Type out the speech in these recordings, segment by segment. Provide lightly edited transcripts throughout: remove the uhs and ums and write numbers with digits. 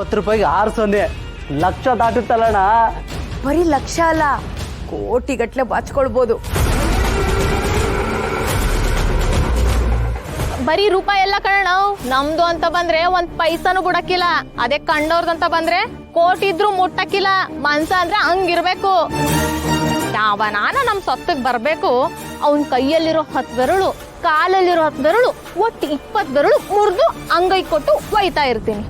10 ರೂಪಾಯಿಗೆ 6 ಸೊನ್ನೆ ಲಕ್ಷ ದಾಟುತ್ತಲ್ಲಣ್ಣ. ಬರೀ ಲಕ್ಷ ಅಲ್ಲ, ಕೋಟಿಗಟ್ಲೆ ಬಾಚ್ಕೊಳ್ಬೋದು. ಬರೀ ರೂಪಾಯಿ ಎಲ್ಲ ಕಣ, ನಮ್ದು ಅಂತ ಬಂದ್ರೆ 1 ಪೈಸಾನು ಬಿಡಕ್ಕಿಲ್ಲ. ಅದೇ ಕಂಡವ್ರದಂತ ಬಂದ್ರೆ ಕೋಟಿ ಇದ್ರು ಮುಟ್ಟಕ್ಕಿಲ್ಲ. ಮನ್ಸ ಅಂದ್ರೆ ಹಂಗಿರ್ಬೇಕು. ಯಾವನಾನ ನಮ್ ಸೊತ್ತಗ್ ಬರ್ಬೇಕು, ಅವನ್ ಕೈಯಲ್ಲಿರೋ 10 ಬೆರಳು, ಕಾಲಲ್ಲಿರೋ 10 ಬೆರಳು, ಒಟ್ಟು 20 ಬೆರಳು ಮುರಿದು ಅಂಗೈ ಕೊಟ್ಟು ಒಯ್ತಾ ಇರ್ತೀನಿ.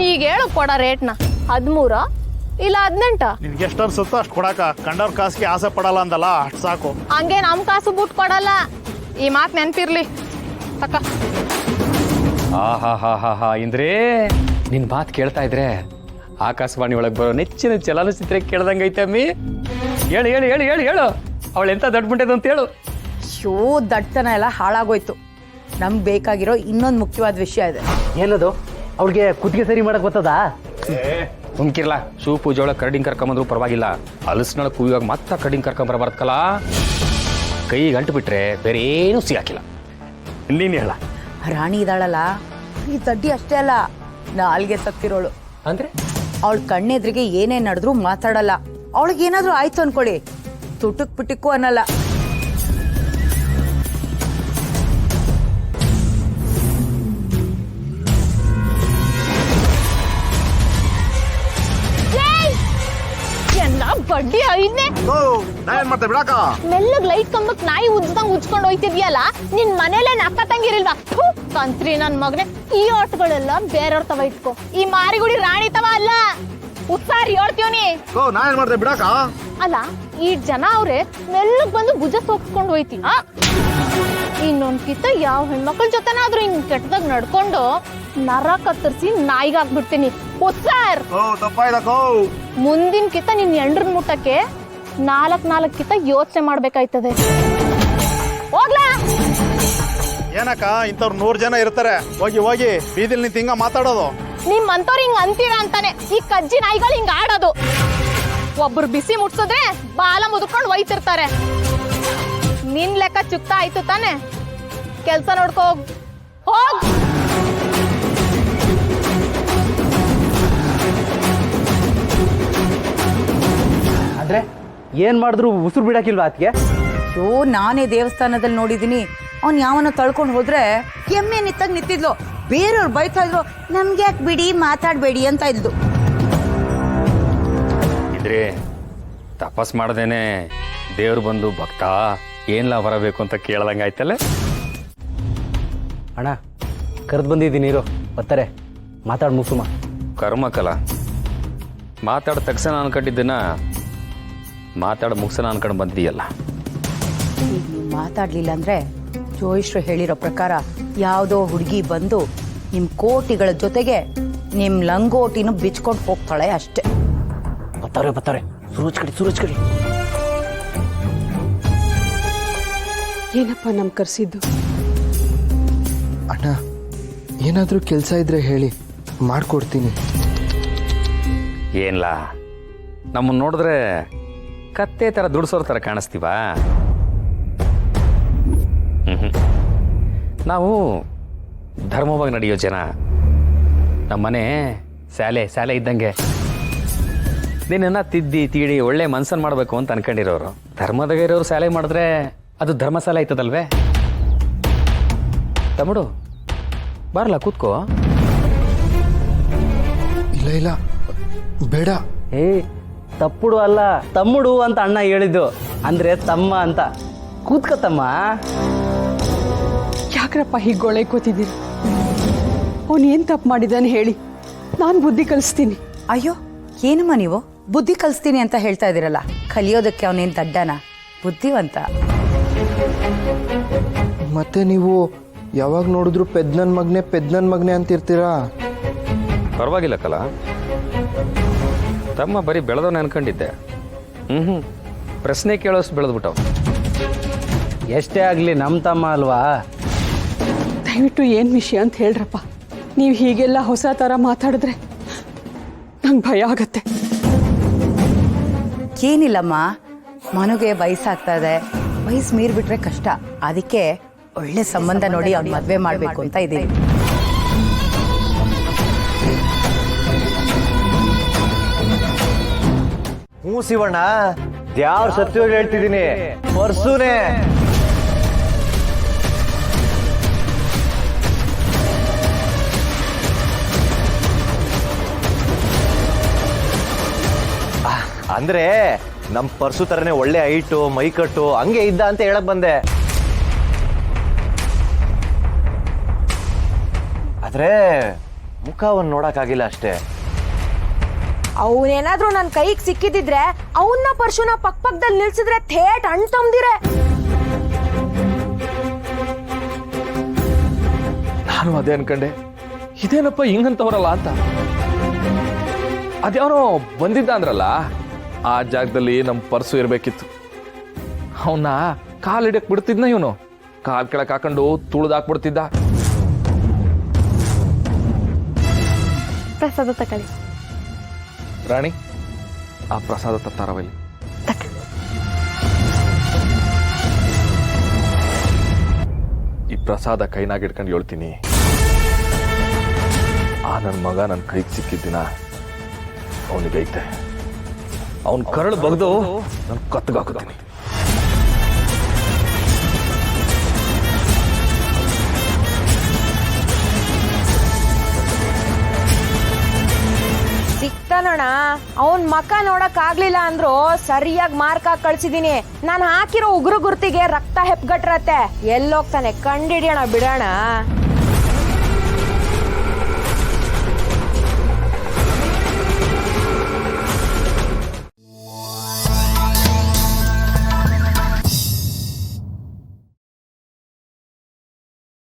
ಈಗ ಹೇಳು ಕೊಡ ರೇಟ್ನ, 13 ಇಲ್ಲ 18? ನಿನ್ಗೆ ಎಷ್ಟು ಅನ್ಸುತ್ತೋ ಅಷ್ಟು ಕೊಡಾಕ. ಕಂಡವ್ರ ಕಾಸಿಗೆ ಆಸೆ ಪಡಲ್ಲ ಅಂದಲ್ಲ, ಅಷ್ಟು ಸಾಕು. ಹಂಗೆ ನಮ್ ಕಾಸು ಬಿಟ್ಟು ಕೊಡಲ್ಲ, ಈ ಮಾತ್ ನೆನ್ಪಿರ್ಲಿ. ತಕ್ಕ ಹಾ ಇಂದ್ರೇ, ನಿನ್ ಮಾತು ಕೇಳ್ತಾ ಇದ್ರೆ ಆಕಾಶವಾಣಿ ಒಳಗೆ ಬರೋ ನೆಚ್ಚಿನ ಚಲನಚಿತ್ರ ಕೇಳ್ದಂಗೈತೆ ಅಮ್ಮಿ. ಹೇಳು ಹೇಳು ಹೇಳು ಹೇಳು ಹೇಳು, ಅವಳು ಎಂತ ದೊಡ್ಡ ಮುಂಟೆದು ಅಂತ ಹೇಳು. ಶೋ ದಡ್ತನ ಎಲ್ಲ ಹಾಳಾಗೋಯ್ತು. ನಮ್ಗೆ ಬೇಕಾಗಿರೋ ಇನ್ನೊಂದು ಮುಖ್ಯವಾದ ವಿಷಯ ಇದೆ. ಏನದು? ಅವ್ಳಿಗೆ ಕುತ್ತಿಗೆ ಸರಿ ಮಾಡಕ್ ಬರ್ತದಾ? ಸುಮ್ಕಿರ್ಲಾ, ಶೂ ಪೂಜೆ ಒಳಗೆ ಕರಡಿಂಗ್ ಕರ್ಕೊಂಬಂದ್ರು ಪರವಾಗಿಲ್ಲ. ಹಲಸಿನೊಳಗೆ ಕುಯ್ಯುವಾಗ ಮತ್ತೆ ಕರಡಿಂಗ್ ಕರ್ಕೊಂಬರ್ಬಾರ್ದಲ್ಲ. ಕೈಗೆ ಗಂಟು ಬಿಟ್ರೆ ಬೇರೆ ಏನೂ ಸಿಗಾಕಿಲ್ಲ. ನೀನು ಹೇಳ. ರಾಣಿ ಇದ್ದಾಳಲ್ಲ, ಈ ದಡ್ಡಿ ಅಷ್ಟೇ ಅಲ್ಲ, ನಾಲ್ಗೆ ಸತ್ತಿರೋಳು. ಅಂದ್ರೆ ಅವಳ ಕಣ್ಣೆದ್ರಿಗೆ ಏನೇ ನಡೆದ್ರು ಮಾತಾಡಲ್ಲ. ಅವಳಿಗೆ ಏನಾದ್ರೂ ಆಯ್ತು ಅನ್ಕೊಳ್ಳಿ, ತುಟುಕ್ ಪಿಟುಕು ಅನ್ನಲ್ಲ. ಬಡ್ಡಿ ಐದ್ನೇ ಏನ್ ಮಾಡ್ತೇವೆ ಬಿಡಾಕ? ಮೆಲ್ಲಗ್ ಲೈಟ್ ಕಂಬಕ್ ನಾಯಿ ಉಜ್ದಂಗ್ ಉಜ್ಕೊಂಡು ಹೋಯ್ತಿದ್ಯಲ್ಲ, ನಿನ್ ಮನೇಲೆ ಅಕ್ಕ ತಂಗಿರಿಲ್ವಾ? ಕಂತ್ರಿ ನನ್ ಮಗನೆ, ಈ ಆಟಗಳೆಲ್ಲ ಬೇರೆಯವ್ರ ತವ ಇಟ್ಕೋ. ಈ ಮಾರಿಗುಡಿ ರಾಣಿ ತವ ಅಲ್ಲ, ಉತ್ಸಾರಿ ಹೇಳ್ತೀವನಿ. ನಾ ಏನ್ ಮಾಡ್ತೇವೆ ಬಿಡಾಕ? ಅಲ್ಲ, ಈ ಜನ ಅವ್ರೆ ಮೆಲ್ಲಗ್ ಬಂದು ಭುಜ ಸೋಕ್ಸ್ಕೊಂಡು ಹೋಯ್ತಿ. ಇನ್ನೊಂದ್ ಕಿತ್ತ ಯಾವ ಹೆಣ್ಮಕ್ಳ ಜೊತೆನಾದ್ರೂ ಹಿಂಗ್ ಕೆಟ್ಟದಾಗ ನಡ್ಕೊಂಡು ನರ ಕತ್ತರಿಸಿ ನಾಯಿಗಾಕ್ಬಿಡ್ತೀನಿ. ಉತ್ಸಾರ್ ಮುಂದಿನ ಕಿತ್ತ ನಿನ್ ಎಂಡ್ರನ್ ಮುಟ್ಟಕ್ಕೆ 4 ಕಿತ್ತ ಯೋಚನೆ ಮಾಡ್ಬೇಕಾಯ್ತದೆ. ಹೋಗ್ಲಾ? ಏನಕ್ಕ, ಇಂಥವ್ರು 100 ಜನ ಇರ್ತಾರೆ. ಹೋಗಿ ಹೋಗಿ ಬೀದಿಲ್ ನಿಂತ ಹಿಂಗ ಮಾತಾಡೋದು. ನಿಮ್ಮಂತವ್ರು ಹಿಂಗ್ ಅಂತೀರಾ ಅಂತಾನೆ ಈ ಕಜ್ಜಿ ನಾಯಿಗಳು ಹಿಂಗ ಆಡೋದು. ಒಬ್ರು ಬಿಸಿ ಮುಟ್ಸಿದ್ರೆ ಬಾಲ ಮುದ್ಕೊಂಡು ಒಯ್ತಿರ್ತಾರೆ. ನಿನ್ ಲೆಕ್ಕ ಚುಕ್ತ ಆಯ್ತು ತಾನೆ? ಕೆಲ್ಸ ನೋಡ್ಕೋ ಹೋಗ್. ಆದ್ರೆ ಏನ್ ಮಾಡಿದ್ರು ಉಸಿರು ಬಿಡಾಕಿಲ್ವಾ ಆತ್ಗೆ? ಶೋ ನಾನೇ ದೇವಸ್ಥಾನದಲ್ಲಿ ನೋಡಿದೀನಿ, ಅವ್ನ್ ಯಾವನ ತಳ್ಕೊಂಡು ಹೋದ್ರೆ ಎಮ್ಮೆ ನಿತ್ತಾಗ ನಿಂತಿದ್ಲು. ಬೇರೆಯವ್ರು ಬೈತಾ ಇದ್ರು, ನಮ್ಗೆ ಯಾಕೆ ಬಿಡಿ ಮಾತಾಡ್ಬೇಡಿ ಅಂತ ಇದ್ಲು. ಇದ್ರೆ ತಪಸ್ ಮಾಡ್ದೇನೆ ದೇವ್ರು ಬಂದು ಭಕ್ತ ಏನ್ಲ ಬರಬೇಕು ಅಂತ ಕೇಳ್ದಂಗ ಆಯ್ತಲ್ಲ. ಅಣ್ಣ ಕರೆದು ಬಂದಿದ್ದೀನಿ, ಇರು ಬರ್ತಾರೆ, ಮಾತಾಡ್ ಮುಸುಮ. ಕರ್ಮಕಲ ಮಾತಾಡ ತಕ್ಷಣ ಅನ್ಕೊಂಡಿದ್ದನ್ನ ಮಾತಾಡ ಮುಗಿಸನ ಅನ್ಕೊಂಡು ಬಂದಿಯಲ್ಲ. ಈಗ ನೀವು ಮಾತಾಡ್ಲಿಲ್ಲ ಅಂದ್ರೆ ಜೋಯಿಶ್ರು ಹೇಳಿರೋ ಪ್ರಕಾರ ಯಾವುದೋ ಹುಡುಗಿ ಬಂದು ನಿಮ್ ಕೋಟಿಗಳ ಜೊತೆಗೆ ನಿಮ್ ಲಂಗೋಟಿನ ಬಿಚ್ಕೊಂಡು ಹೋಗ್ತಾಳೆ ಅಷ್ಟೇ. ಬರ್ತಾರೆ ಸೂರಜ್ ಕಡಿ. ಏನಪ್ಪ ನಮ್ ಕರ್ಸಿದ್ದು? ಅಣ್ಣ, ಏನಾದರೂ ಕೆಲಸ ಇದ್ರೆ ಹೇಳಿ, ಮಾಡ್ಕೊಡ್ತೀನಿ. ಏನ್ಲಾ, ನಮ್ಮನ್ನ ನೋಡಿದ್ರೆ ಕತ್ತೆ ತರ ದುಡ್ಸೋರ್ ತರ ಕಾಣಿಸ್ತೀವಾ? ನಾವು ಧರ್ಮವಾಗಿ ನಡೆಯೋ ಜನ. ನಮ್ಮನೆ ಶಾಲೆ ಇದ್ದಂಗೆ. ನಿನ್ನ ತಿದ್ದಿ ತೀಡಿ ಒಳ್ಳೆ ಮನ್ಸನ್ ಮಾಡಬೇಕು ಅಂತ ಅನ್ಕೊಂಡಿರೋರು. ಧರ್ಮದಾಗ ಇರೋರು ಶಾಲೆ ಮಾಡಿದ್ರೆ ಅದು ಧರ್ಮಶಾಲೆ ಆಯ್ತದಲ್ವೇ? ತಮ್ಮಡು ಬರಲ್ಲ, ಕೂತ್ಕೋ. ಇಲ್ಲ ಬೇಡ. ತಪ್ಪುಡು ಅಲ್ಲ, ತಮ್ಮುಡು ಅಂತ ಅಣ್ಣ ಹೇಳಿದ್ದು, ಅಂದ್ರೆ ತಮ್ಮ ಅಂತ. ಕೂತ್ಕೋ ತಮ್ಮ. ಯಾಕ್ರಪ್ಪ ಹೀಗೆ ಗೊಳೆ ಕೂತಿದ್ದೀರಿ? ಅವನು ಏನ್ ತಪ್ಪು ಮಾಡಿದಾನೆ ಹೇಳಿ, ನಾನು ಬುದ್ಧಿ ಕಲಿಸ್ತೀನಿ. ಅಯ್ಯೋ ಏನಮ್ಮ ನೀವು ಬುದ್ಧಿ ಕಲಿಸ್ತೀನಿ ಅಂತ ಹೇಳ್ತಾ ಇದೀರಲ್ಲ, ಕಲಿಯೋದಕ್ಕೆ ಅವನೇನ್ ದಡ್ಡನ? ಬುದ್ಧಿವಂತ. ಮತ್ತೆ ನೀವು ಯಾವಾಗ ನೋಡಿದ್ರು ಪೆದ್ನನ್ ಮಗ್ನೆ ಅಂತಿರ್ತೀರಾ. ಪರವಾಗಿಲ್ಲ ಕಲ, ತಮ್ಮ ಬರೀ ಬೆಳೆದವನೇ ಅನ್ಕೊಂಡಿದ್ದೆ. ಪ್ರಶ್ನೆ ಕೇಳೋಷ್ಟು ಬೆಳೆದ್ಬಿಟ್ಟವ್. ಎಷ್ಟೇ ಆಗ್ಲಿ ನಮ್ ತಮ್ಮ ಅಲ್ವಾ? ದಯವಿಟ್ಟು ಏನ್ ವಿಷಯ ಅಂತ ಹೇಳ್ರಪ್ಪ. ನೀವು ಹೀಗೆಲ್ಲ ಹೊಸ ತರ ಮಾತಾಡಿದ್ರೆ ನಂಗೆ ಭಯ ಆಗತ್ತೆ. ಏನಿಲ್ಲಮ್ಮ, ಮನುಗೆ ವಯಸ್ಸಾಗ್ತಾ ಇದೆ, ವಯಸ್ಸು ಮೀರ್ಬಿಟ್ರೆ ಕಷ್ಟ. ಅದಕ್ಕೆ ಒಳ್ಳೆ ಸಂಬಂಧ ನೋಡಿ ಅವ್ನ ಮದ್ವೆ ಮಾಡ್ಬೇಕು ಅಂತ ಇದ್ದೀನಿ. ಹ್ಞೂ ಶಿವಣ್ಣ, ಯಾರು ಸತ್ಯವಾಗಿ ಹೇಳ್ತಿದ್ದೀನಿ, ಪರ್ಸುನೇ. ಅಂದ್ರೆ ನಮ್ ಪರ್ಸು ತರನೇ ಒಳ್ಳೆ ಹೈಟು ಮೈಕಟ್ಟು ಹಂಗೆ ಇದ್ದ ಅಂತ ಹೇಳಕ್ ಬಂದೆ. ಆದ್ರೆ ಮುಖವನ್ನು ನೋಡಕ್ಕಾಗಿಲ್ಲ ಅಷ್ಟೇ. ಅವನೇನಾದ್ರೂ ನನ್ನ ಕೈಗೆ ಸಿಕ್ಕಿದಿದ್ರೆ ಅವನ್ನ ಪರ್ಶುನ ಪಕ್ಕದಲ್ಲಿ ನಿಲ್ಸಿದ್ರೆ ಥೇಟ್ ಅಣ್ಣ ತಮ್ದಿರೆ. ನಾನು ಅದೇ ಅನ್ಕಂಡೆ, ಇದೇನಪ್ಪ ಹಿಂಗಂತವ್ರಲ್ಲ ಅಂತ. ಅದ್ಯಾವನೋ ಬಂದಿದ್ದ ಅಂದ್ರಲ್ಲ, ಆ ಜಾಗದಲ್ಲಿ ನಮ್ಮ ಪರ್ಸು ಇರ್ಬೇಕಿತ್ತು. ಅವನ್ನ ಕಾಲ್ ಹಿಡಿಯಕ್ ಬಿಡ್ತಿದ್ನ ಇವನು, ಕಾಲ್ ಕೆಳಕ್ ಹಾಕೊಂಡು ತುಳಿದಾಕ್ಬಿಡ್ತಿದ್ದ. ಪ್ರಸಾದ ತಕೊಳ್ಳಿ ರಾಣಿ, ಆ ಪ್ರಸಾದ ತತ್ತಾರವಲ್ಲಿ. ಈ ಪ್ರಸಾದ ಕೈನಾಗ ಇಟ್ಕೊಂಡು ಹೇಳ್ತೀನಿ, ಆ ನನ್ನ ಮಗ ನನ್ನ ಕೈಗೆ ಸಿಕ್ಕಿದ್ದಿನ ಅವನಿಗೈತೆ. ಅವನ್ ಕರಳು ಬಗ್ದು ನಾನು ಕತ್ಗಾಕುತ್ತೀನಿ. ಸಿಕ್ತಾನಣ್ಣ. ಅವನ್ ಮಕ ನೋಡಕ್ ಆಗ್ಲಿಲ್ಲ ಅಂದ್ರು ಸರಿಯಾಗಿ ಮಾರ್ಕ್ ಹಾಕಿ ಕಳ್ಸಿದೀನಿ. ನಾನ್ ಹಾಕಿರೋ ಉಗುರು ಗುರ್ತಿಗೆ ರಕ್ತ ಹೆಪ್ಗಟ್ರತ್ತೆ. ಎಲ್ಲೋಗ್ತಾನೆ ಕಂಡಿಡಿಯೋಣ ಬಿಡೋಣ.